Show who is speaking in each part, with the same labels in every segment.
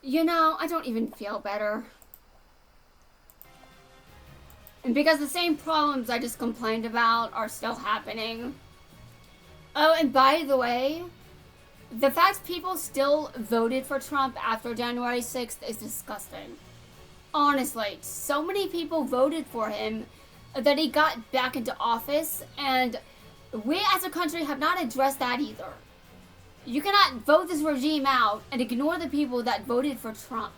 Speaker 1: You know, I don't even feel better. And because the same problems I just complained about are still happening. Oh, and by the way, the fact people still voted for Trump after January 6th is disgusting. Honestly, so many people voted for him that he got back into office, and we as a country have not addressed that either. You cannot vote this regime out and ignore the people that voted for Trump.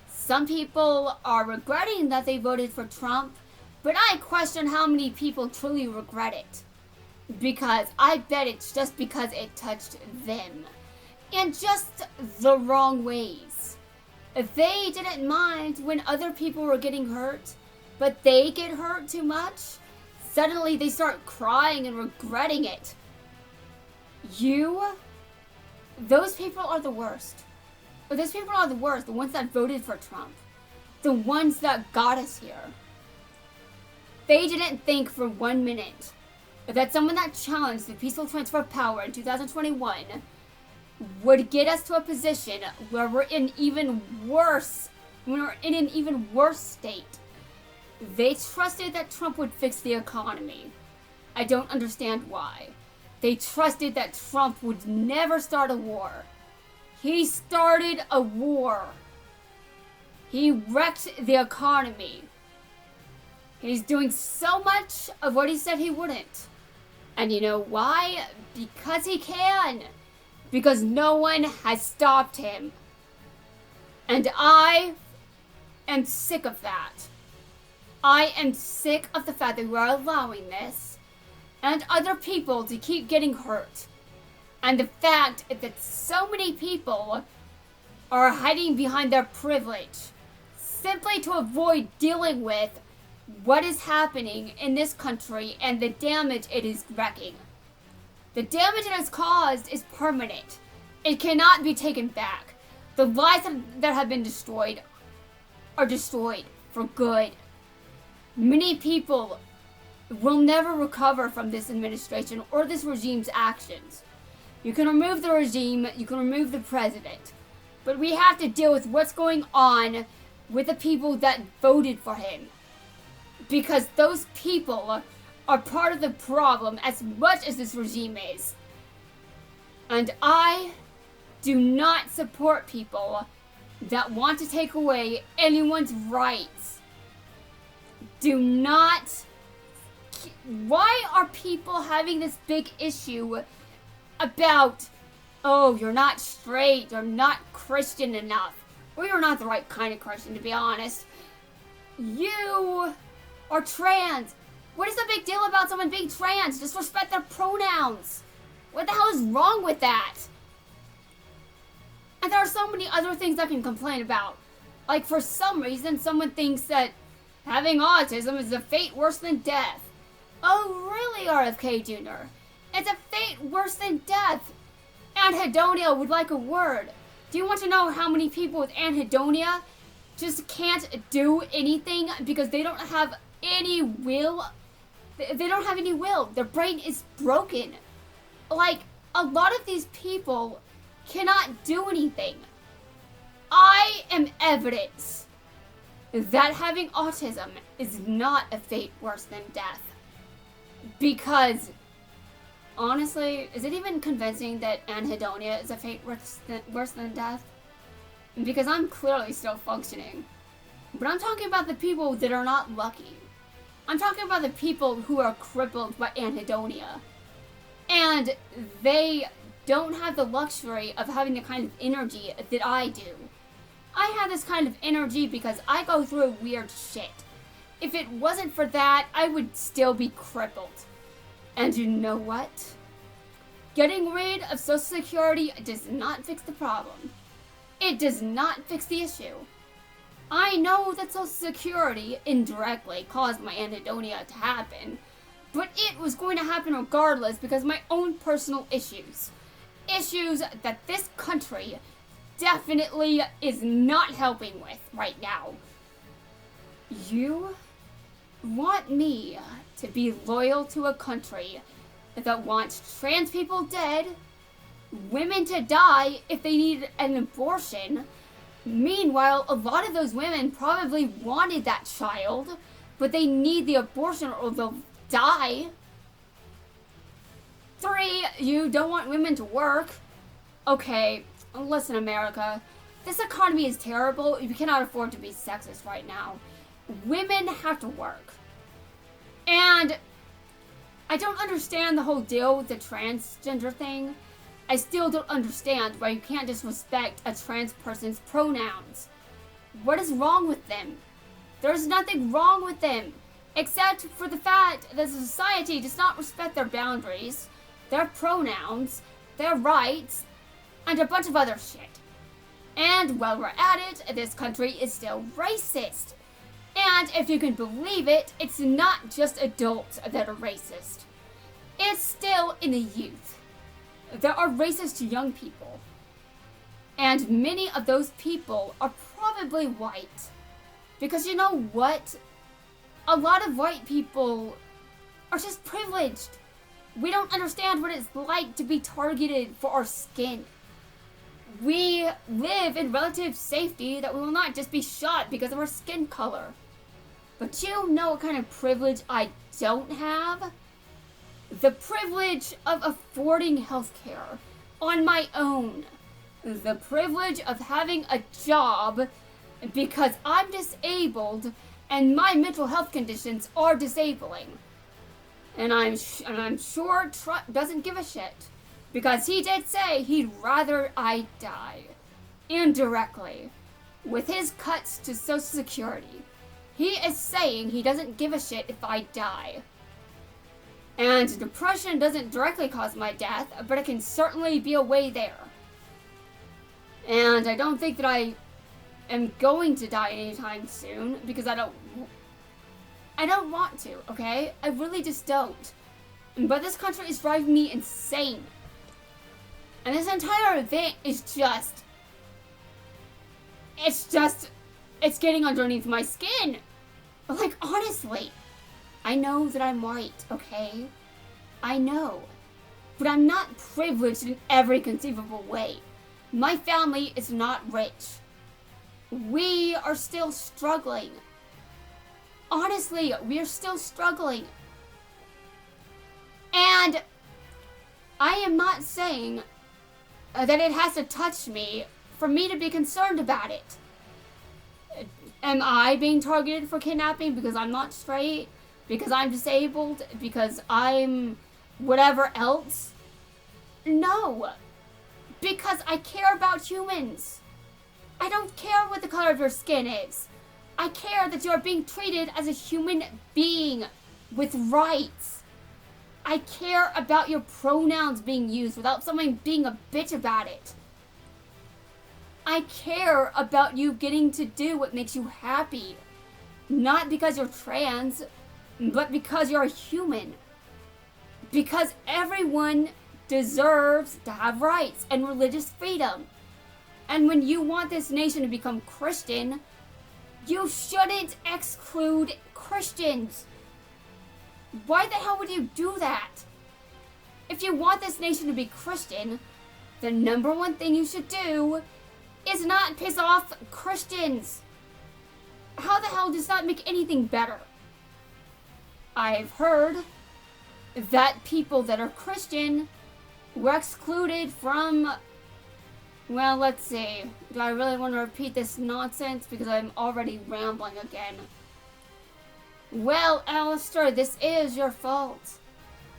Speaker 1: Some people are regretting that they voted for Trump, but I question how many people truly regret it. Because I bet it's just because it touched them. In just the wrong ways. They didn't mind when other people were getting hurt, but they get hurt too much. Suddenly they start crying and regretting it. Those people are the worst. Those people are the worst, the ones that voted for Trump. The ones that got us here. They didn't think for 1 minute that someone that challenged the peaceful transfer of power in 2021 would get us to a position where we're in an even worse state. They trusted that Trump would fix the economy. I don't understand why. They trusted that Trump would never start a war. He started a war. He wrecked the economy. He's doing so much of what he said he wouldn't. And you know why? Because he can. Because no one has stopped him. And I am sick of that. I am sick of the fact that we are allowing this and other people to keep getting hurt. And the fact that so many people are hiding behind their privilege simply to avoid dealing with what is happening in this country and the damage it is wrecking. The damage it has caused is permanent. It cannot be taken back. The lives that have been destroyed are destroyed for good. Many people will never recover from this administration or this regime's actions. You can remove the regime, you can remove the president, but we have to deal with what's going on with the people that voted for him. Because those people are part of the problem as much as this regime is. And I do not support people that want to take away anyone's rights. Do not. Why are people having this big issue about, oh, you're not straight, you're not Christian enough, or you're not the right kind of Christian, to be honest. You are trans. What is the big deal about someone being trans? Just respect their pronouns. What the hell is wrong with that? And there are so many other things I can complain about. Like, for some reason, someone thinks that having autism is a fate worse than death. Oh, really, RFK Jr.? It's a fate worse than death. Anhedonia would like a word. Do you want to know how many people with anhedonia just can't do anything because they don't have any will? They don't have any will. Their brain is broken. Like, a lot of these people cannot do anything. I am evidence that having autism is not a fate worse than death. Because, honestly, is it even convincing that anhedonia is a fate worse than death? Because I'm clearly still functioning. But I'm talking about the people that are not lucky. I'm talking about the people who are crippled by anhedonia. And they don't have the luxury of having the kind of energy that I do. I have this kind of energy because I go through weird shit. If it wasn't for that, I would still be crippled. And you know what? Getting rid of Social Security does not fix the problem. It does not fix the issue. I know that Social Security indirectly caused my anhedonia to happen, but it was going to happen regardless because of my own personal issues. Issues that this country definitely is not helping with right now. You want me to be loyal to a country that wants trans people dead, women to die if they need an abortion, Meanwhile, a lot of those women probably wanted that child, but they need the abortion or they'll die. 3, you don't want women to work. Okay, listen, America. This economy is terrible. You cannot afford to be sexist right now. Women have to work. And I don't understand the whole deal with the transgender thing. I still don't understand why you can't just respect a trans person's pronouns. What is wrong with them? There's nothing wrong with them, except for the fact that society does not respect their boundaries, their pronouns, their rights, and a bunch of other shit. And while we're at it, this country is still racist. And if you can believe it, it's not just adults that are racist. It's still in the youth. There are racist young people. And many of those people are probably white. Because you know what? A lot of white people are just privileged. We don't understand what it's like to be targeted for our skin. We live in relative safety that we will not just be shot because of our skin color. But you know what kind of privilege I don't have? The privilege of affording healthcare on my own. The privilege of having a job because I'm disabled and my mental health conditions are disabling. And I'm sure Trump doesn't give a shit. Because he did say he'd rather I die. Indirectly. With his cuts to Social Security. He is saying he doesn't give a shit if I die. And depression doesn't directly cause my death, but it can certainly be a way there. And I don't think that I am going to die anytime soon, because I don't want to, okay? I really just don't. But this country is driving me insane. And this entire event is it's getting underneath my skin. Like, honestly, I know that I'm white, okay? I know. But I'm not privileged in every conceivable way. My family is not rich. We are still struggling. Honestly, we are still struggling. And I am not saying that it has to touch me for me to be concerned about it. Am I being targeted for kidnapping because I'm not straight? Because I'm disabled? Because I'm whatever else? No. Because I care about humans. I don't care what the color of your skin is. I care that you are being treated as a human being with rights. I care about your pronouns being used without someone being a bitch about it. I care about you getting to do what makes you happy. Not because you're trans, but because you're a human. Because everyone deserves to have rights and religious freedom. And when you want this nation to become Christian, you shouldn't exclude Christians. Why the hell would you do that? If you want this nation to be Christian, the number one thing you should do is not piss off Christians. How the hell does that make anything better? I've heard that people that are Christian were excluded from, well, let's see. Do I really want to repeat this nonsense? Because I'm already rambling again. Well, Alistair, this is your fault.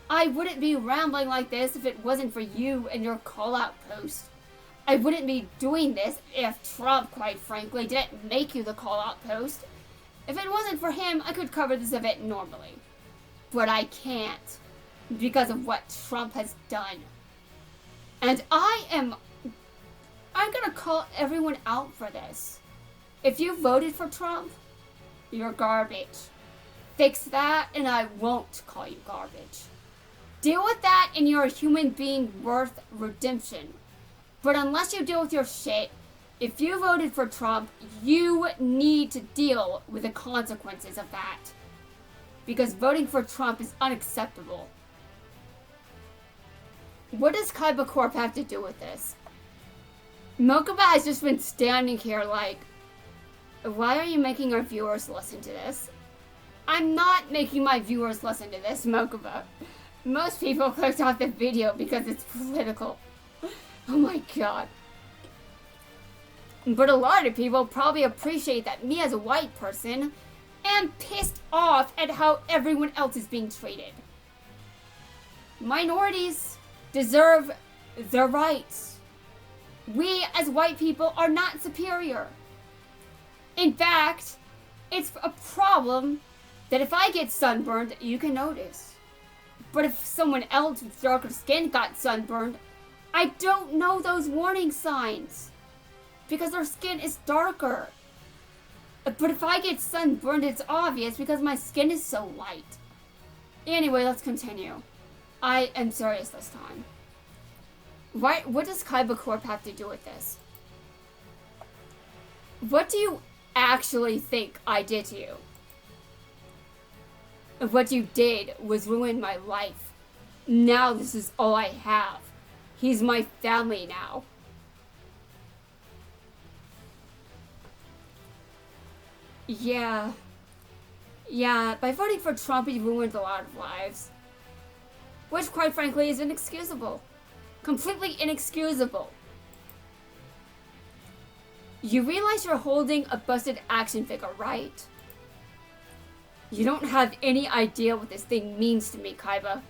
Speaker 1: I wouldn't be rambling like this if it wasn't for you and your call-out post. I wouldn't be doing this if Trump, quite frankly, didn't make you the call-out post. If it wasn't for him, I could cover this event normally. But I can't, because of what Trump has done. And I'm gonna call everyone out for this. If you voted for Trump, you're garbage. Fix that, and I won't call you garbage. Deal with that, and you're a human being worth redemption. But unless you deal with your shit, if you voted for Trump, you need to deal with the consequences of that. Because voting for Trump is unacceptable. What does Kaiba Corp have to do with this? Mokuba has just been standing here like, why are you making our viewers listen to this? I'm not making my viewers listen to this, Mokuba. Most people clicked off the video because it's political. Oh my god. But a lot of people probably appreciate that me as a white person am pissed off at how everyone else is being treated. Minorities deserve their rights. We as white people are not superior. In fact, it's a problem that if I get sunburned, you can notice. But if someone else with darker skin got sunburned, I don't know those warning signs because their skin is darker. But if I get sunburned, it's obvious because my skin is so light. Anyway, let's continue. I am serious this time. What does Kaiba Corp have to do with this? What do you actually think I did to you? What you did was ruin my life. Now this is all I have. He's my family now. Yeah, by voting for Trump, he ruined a lot of lives. Which, quite frankly, is inexcusable. Completely inexcusable. You realize you're holding a busted action figure, right? You don't have any idea what this thing means to me, Kaiba.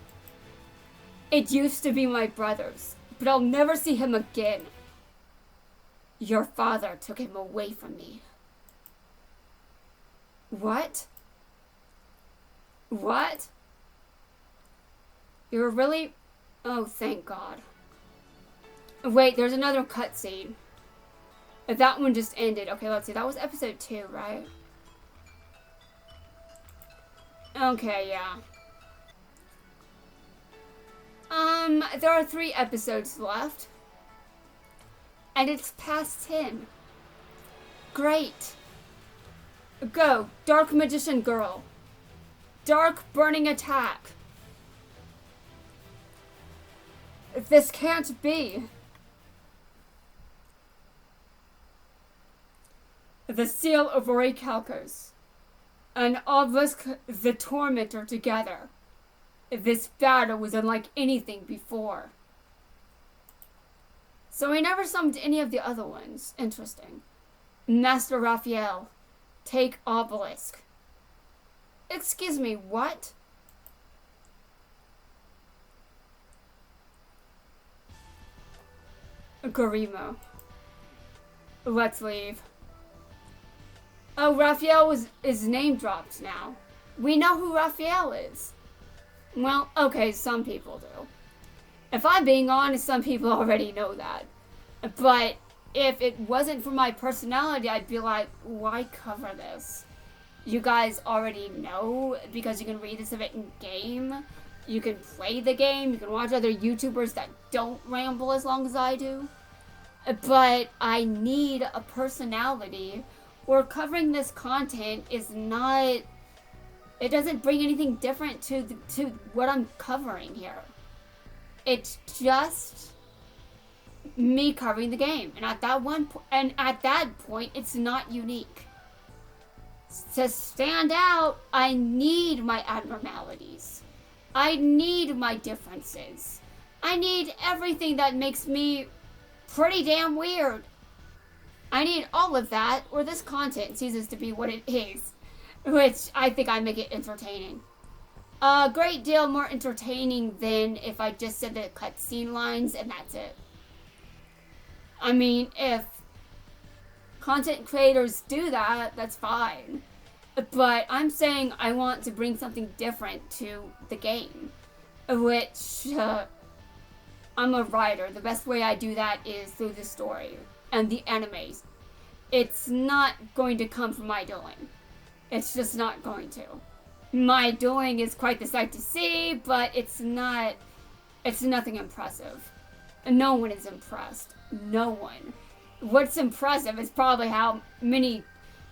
Speaker 1: It used to be my brother's, but I'll never see him again. Your father took him away from me. What? What? You're really... Oh, thank God. Wait, there's another cutscene. That one just ended. Okay, let's see. That was episode 2, right? Okay, yeah. There are 3 episodes left. And it's past 10. Great. Go, Dark Magician Girl. Dark Burning Attack. This can't be. The Seal of Orichalcos and Obelisk the Tormentor together. This battle was unlike anything before. So we never summoned any of the other ones. Interesting. Master Raphael, take Obelisk. Excuse me, what? Garimo. Let's leave. Oh, Raphael is name dropped now. We know who Raphael is. Well, okay, some people do. If I'm being honest, some people already know that. But if it wasn't for my personality, I'd be like, why cover this? You guys already know because you can read this of it in game. You can play the game. You can watch other YouTubers that don't ramble as long as I do. But I need a personality, or covering this content is not... It doesn't bring anything different to what I'm covering here. It's just me covering the game, and at that point, it's not unique. To stand out, I need my abnormalities. I need my differences. I need everything that makes me pretty damn weird. I need all of that, or this content ceases to be what it is. Which I think I make it entertaining. A great deal more entertaining than if I just said the cutscene lines and that's it. I mean, if content creators do that, that's fine. But I'm saying I want to bring something different to the game. Which, I'm a writer. The best way I do that is through the story and the animes. It's not going to come from my doing. It's just not going to. My doing is quite the sight to see, but it's nothing impressive. No one is impressed. No one. What's impressive is probably how many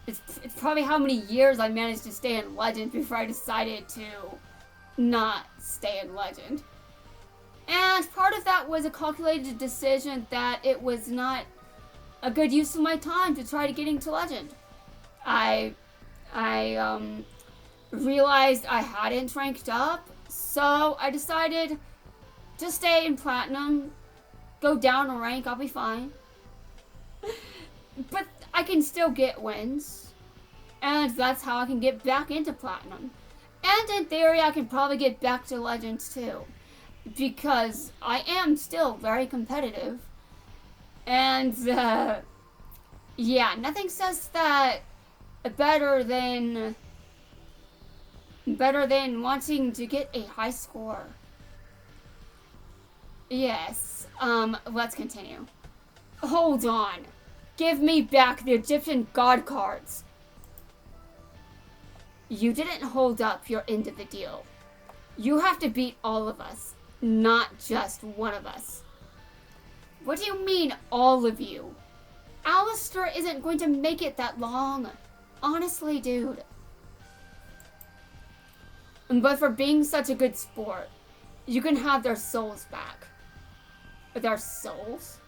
Speaker 1: years I managed to stay in Legend before I decided to not stay in Legend. And part of that was a calculated decision that it was not a good use of my time to try to get into Legend. I realized I hadn't ranked up, so I decided to stay in Platinum, go down a rank, I'll be fine. But I can still get wins, and that's how I can get back into Platinum. And in theory, I can probably get back to Legends too, because I am still very competitive. And, yeah, nothing says that better than wanting to get a high score. Yes, let's continue. Hold on. Give me back the Egyptian god cards. You didn't hold up your end of the deal. You have to beat all of us, not just one of us. What do you mean, all of you? Alistair isn't going to make it that long. Honestly, dude. But for being such a good sport, you can have their souls back. Their souls?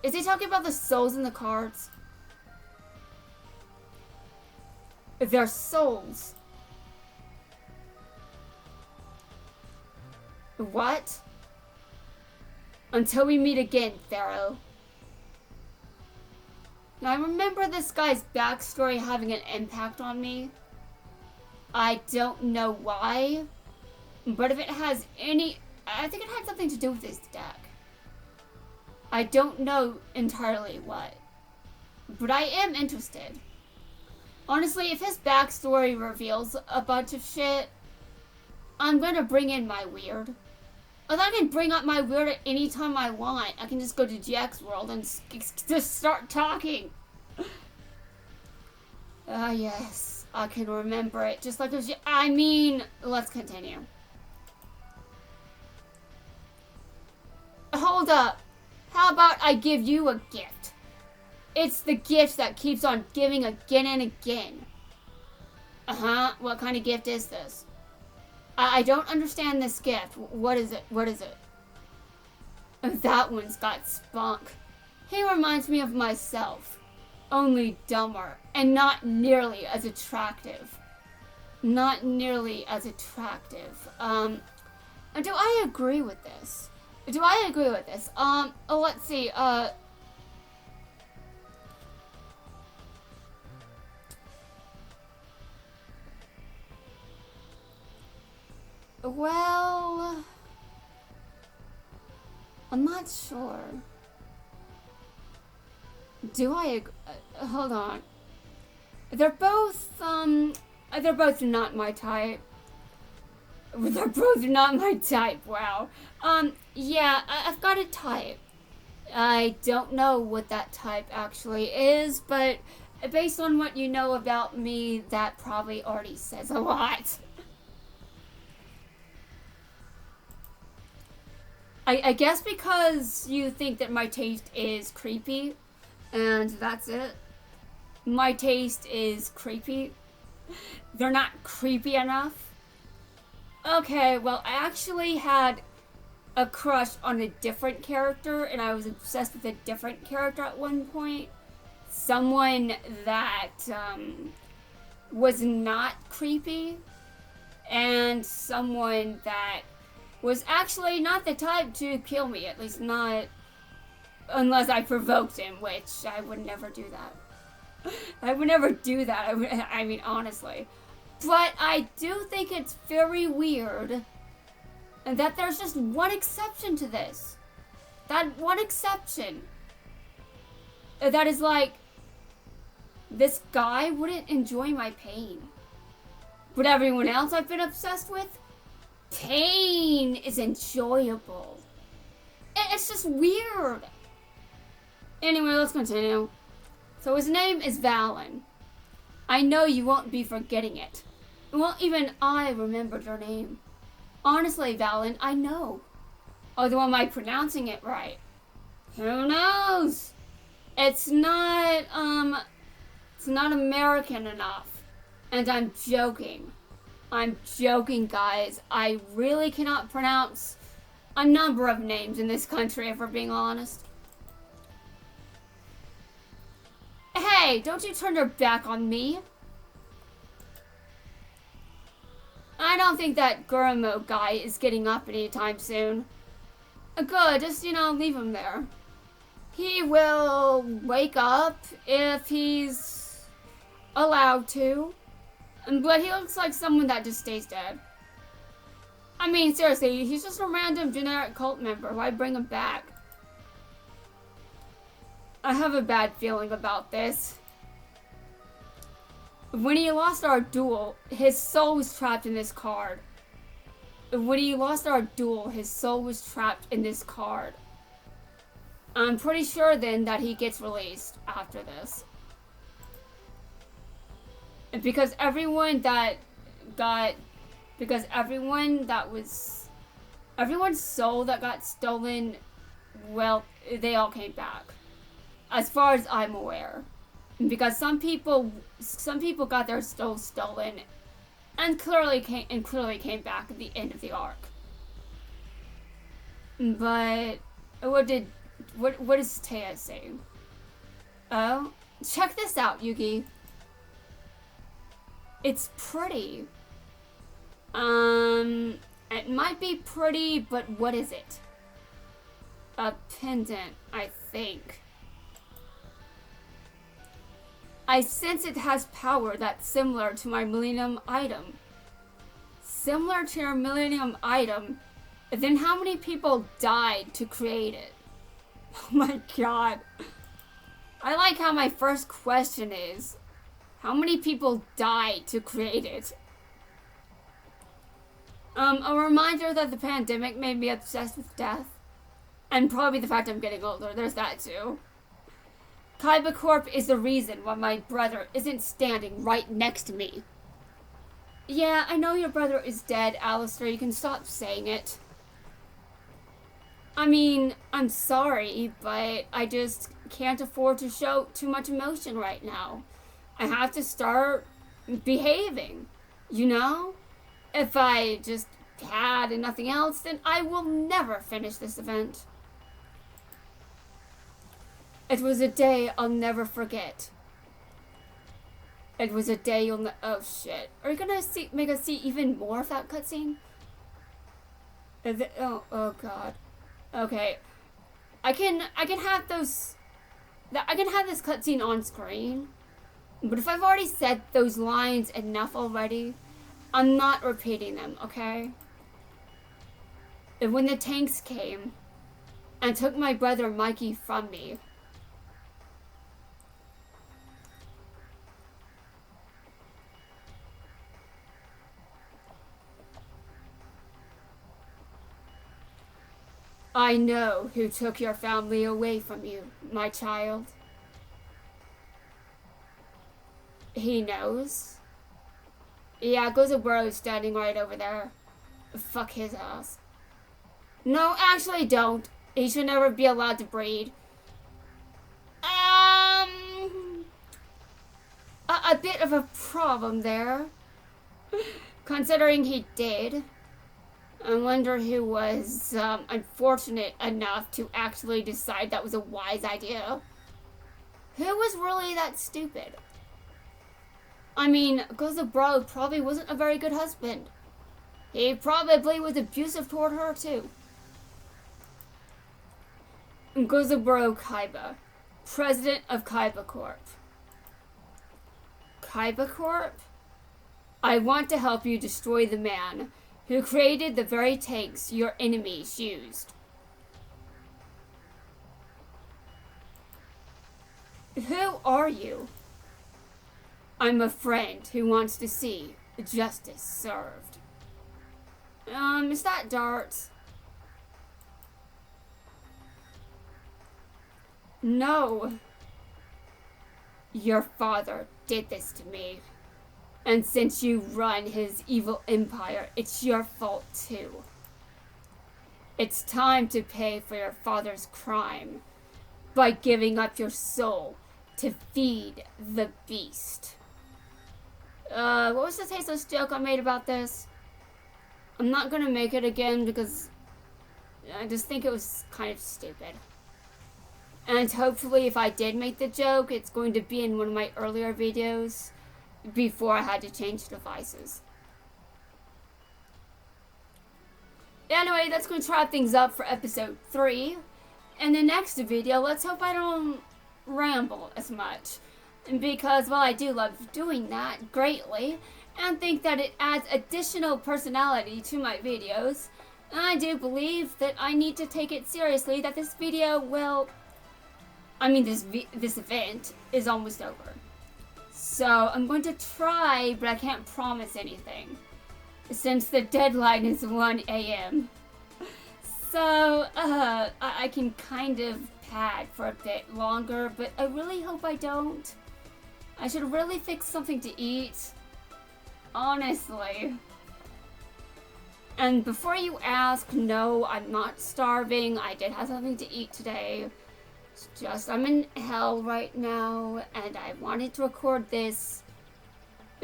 Speaker 1: Is he talking about the souls in the cards? Their souls. What? Until we meet again, Pharaoh. Now, I remember this guy's backstory having an impact on me. I don't know why, but if it has any... I think it had something to do with his deck. I don't know entirely what, but I am interested. Honestly, if his backstory reveals a bunch of shit, I'm gonna bring in my weird. Like, I can bring up my weird at any time I want. I can just go to GX World and just start talking. Ah, yes. I can remember it. Just like it was... I mean, let's continue. Hold up. How about I give you a gift? It's the gift that keeps on giving again and again. Uh-huh. What kind of gift is this? I don't understand this gift. What is it? What is it? That one's got spunk. He reminds me of myself. Only dumber. And not nearly as attractive. Not nearly as attractive. Do I agree with this? Do I agree with this? Let's see, well, I'm not sure. Do I agree? Hold on. They're both not my type. They're both not my type, wow. Yeah, I've got a type. I don't know what that type actually is, but based on what you know about me, that probably already says a lot. I guess because you think that my taste is creepy, and that's it. My taste is creepy. They're not creepy enough. Okay, well, I actually had a crush on a different character, and I was obsessed with a different character at one point. Someone that was not creepy, and someone that was actually not the type to kill me, at least not unless I provoked him, which I would never do that. I would never do that, I mean, honestly. But I do think it's very weird that there's just one exception to this. That one exception. That is like, this guy wouldn't enjoy my pain. But everyone else I've been obsessed with, pain is enjoyable. It's just weird. Anyway, let's continue. So his name is Valen. I know you won't be forgetting it. Well, even I remembered your name. Honestly, Valen, I know. Although am I pronouncing it right? Who knows? It's not American enough. And I'm joking. I'm joking, guys. I really cannot pronounce a number of names in this country, if we're being honest. Hey, don't you turn your back on me. I don't think that Gurumo guy is getting up anytime soon. Good, just, leave him there. He will wake up if he's allowed to. But he looks like someone that just stays dead. I mean, seriously, he's just a random generic cult member. Why bring him back? I have a bad feeling about this. When he lost our duel, his soul was trapped in this card. When he lost our duel, his soul was trapped in this card. I'm pretty sure then that he gets released after this. And because everyone's soul that got stolen, well, they all came back. As far as I'm aware. Because some people got their souls stolen and clearly came back at the end of the arc. But what is Taya saying? Oh, check this out, Yugi. It's pretty. It might be pretty, but what is it? A pendant, I think. I sense it has power that's similar to my Millennium item. Similar to your Millennium item? Then how many people died to create it? Oh my god. I like how my first question is, how many people died to create it? A reminder that the pandemic made me obsessed with death. And probably the fact I'm getting older, there's that too. Kaiba Corp is the reason why my brother isn't standing right next to me. Yeah, I know your brother is dead, Alistair. You can stop saying it. I mean, I'm sorry, but I just can't afford to show too much emotion right now. I have to start behaving, you know? If I just had and nothing else, then I will never finish this event. It was a day I'll never forget. It was a day you'll oh shit. Are you gonna make us see even more of that cutscene? Oh god. Okay. I can have those... I can have this cutscene on screen. But if I've already said those lines enough already, I'm not repeating them, okay? And when the tanks came and took my brother Mikey from me, I know who took your family away from you, my child. He knows. Yeah, Gozoburo's standing right over there. Fuck his ass. No, actually don't. He should never be allowed to breed. A bit of a problem there. Considering he did. I wonder who was unfortunate enough to actually decide that was a wise idea. Who was really that stupid? I mean, Gozoburo probably wasn't a very good husband. He probably was abusive toward her too. Gozoburo Kaiba, president of Kaiba Corp. Kaiba Corp? I want to help you destroy the man who created the very tanks your enemies used. Who are you? I'm a friend who wants to see justice served. Is that Darts? No. Your father did this to me. And since you run his evil empire, it's your fault too. It's time to pay for your father's crime by giving up your soul to feed the beast. What was the tasteless joke I made about this? I'm not gonna make it again because I just think it was kind of stupid. And hopefully if I did make the joke, it's going to be in one of my earlier videos before I had to change devices. Anyway, that's going to wrap things up for episode 3. In the next video, let's hope I don't ramble as much. Because, well, I do love doing that greatly, and think that it adds additional personality to my videos. And I do believe that I need to take it seriously that this video will... this event is almost over. So, I'm going to try, but I can't promise anything, since the deadline is 1 a.m. So, I can kind of pad for a bit longer, but I really hope I don't. I should really fix something to eat. Honestly. And before you ask, no, I'm not starving. I did have something to eat today. It's just I'm in hell right now, and I wanted to record this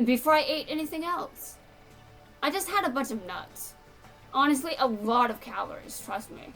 Speaker 1: before I ate anything else. I just had a bunch of nuts. Honestly, a lot of calories, trust me.